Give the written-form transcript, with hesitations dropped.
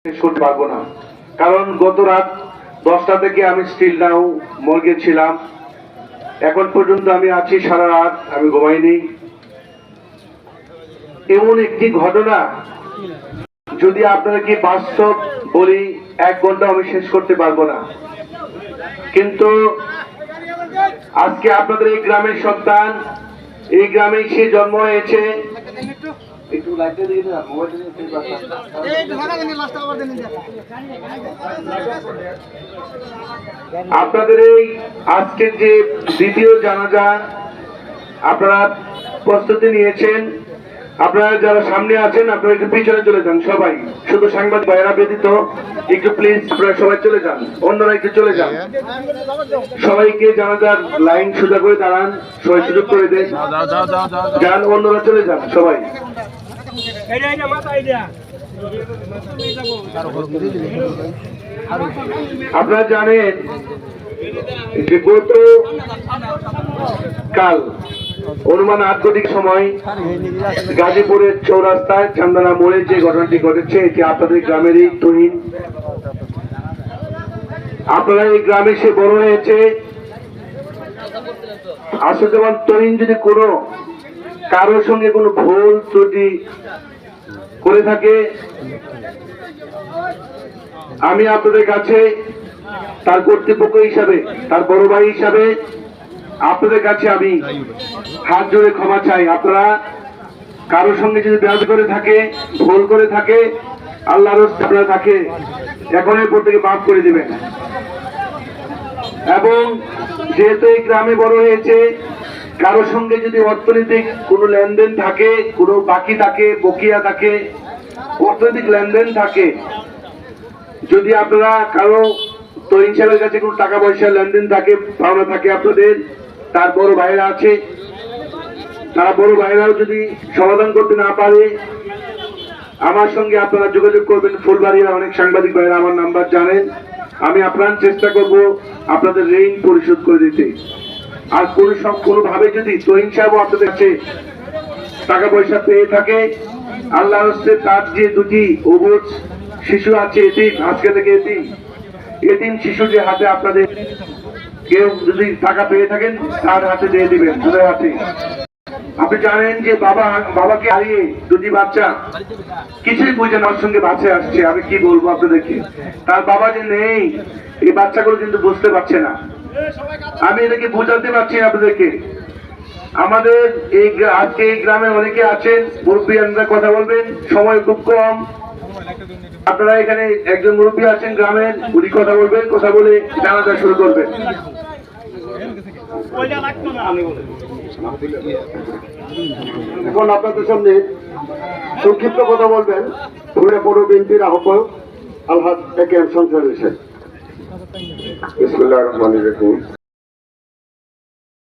শেষ করতে পারবো না, কারণ গত রাত 10টা থেকে আমি স্টিল নাও মর্গে ছিলাম। এখন পর্যন্ত আমি আছি, সারা রাত আমি ঘুমাইনি। এমন একটি ঘটনা যদি আপনাদেরকে বাস্তব বলি, 1 ঘন্টা আমি শেষ করতে পারবো না। কিন্তু আজকে আপনাদের এই গ্রামের সন্তান, এই গ্রামে সে জন্ম হয়েছে। আপনাদের এই আজকের যে দ্বিতীয় জানাজা আপনারা প্রস্তুতি নিয়েছেন, আপনারা যারা সামনে আছেন আপনারা একটু পিছনে চলে যান। সবাই, শুধু সাংবাদিক ভাইয়েরা ব্যতীত একটু প্লিজ আপনারা সবাই চলে যান, অন্যরা একটু চলে যান। সবাইকে জানাজার লাইন সোজা করে দাঁড়ান, সবাই সুযোগ করে দেন, যান, অন্যরা চলে যান সবাই। আপনারা জানেন যে গত কাল অনুমান 8 ঘটিক সময় গাজীপুরের চৌরাস্তায় চান্দানা মোড়ে যে ঘটনাটি ঘটেছে, এটি আপনাদের গ্রামেরই তুহিন। আপনারা এই গ্রামে সে বড় হয়েছে। আসলে যেমন তুহিন যদি কোনো কারোর সঙ্গে কোনো ভুল ত্রুটি করে থাকে, আমি আপনাদের কাছে তার কর্তৃপক্ষ হিসাবে, তার বড় ভাই হিসাবে আপনাদের কাছে আমি হাত জোড়ে ক্ষমা চাই। আপনারা কারোর সঙ্গে যদি ব্যাধ করে থাকে, ভুল করে থাকে, আল্লাহর রাস্তায় আপনারা তাকে এখনের পর থেকে মাফ করে দিবেন। এবং যেহেতু এই গ্রামে বড় হয়েছে, কারোর সঙ্গে যদি অর্থনৈতিক কোনো লেনদেন থাকে, কোনো বাকি থাকে, বকেয়া থাকে, অর্থনৈতিক লেনদেন থাকে, যদি আপনারা কারো তরুণ সাহেবের কাছে কোনো টাকা পয়সা লেনদেন থাকে, পাওনা থাকে আপনাদের, তার বড় ভাইরা আছে, তারা বড় ভাইরাও যদি সমাধান করতে না পারে, আমার সঙ্গে আপনারা যোগাযোগ করবেন। ফুলবাড়ির অনেক সাংবাদিক ভাইরা আমার নাম্বার জানেন, আমি আপ্রাণ চেষ্টা করব আপনাদের ঋণ পরিশোধ করে দিতে। আর কোনোভাবে যদি তরুণ সাহেবও আপনাদের কাছে টাকা পয়সা পেয়ে থাকে, আল্লাহর রাস্তায় তার যে 2টি অবুঝ শিশু আছে, এতিম, আজকে থেকে এতিম শিশু যে হাতে আপনাদের কেউ যদি টাকা পেয়ে থাকেন, তার হাতে দিয়ে দিবেন, তাদের হাতে। আপনি জানেন যে বাবাকে হারিয়ে 2টি বাচ্চা কিছুই বুঝে না, ওর সঙ্গে বাঁচে আসছে। আমি কি বলবো আপনাদেরকে, তার বাবা যে নেই, এই বাচ্চাগুলো কিন্তু বুঝতে পারছে না। আমি এটাকে বোঝাতে পারছি আপনাদেরকে। আমাদের এই আজকে এই গ্রামে অনেকে আছেন, মুরব্বীরা কথা বলবেন, সময় খুব কম। আপনারা এখানে একজন মুরব্বী আছেন গ্রামের, উনি কথা বলবেন, কথা বলে জানাজা শুরু করবেন। এখন আপনাদের সামনে সংক্ষিপ্ত কথা বলবেন পৌর বিএনপির আহ্বায়ক আলহাজ এ কে এম শমসুল হোসেন। বিসমিল্লাহির রহমানির রহিম।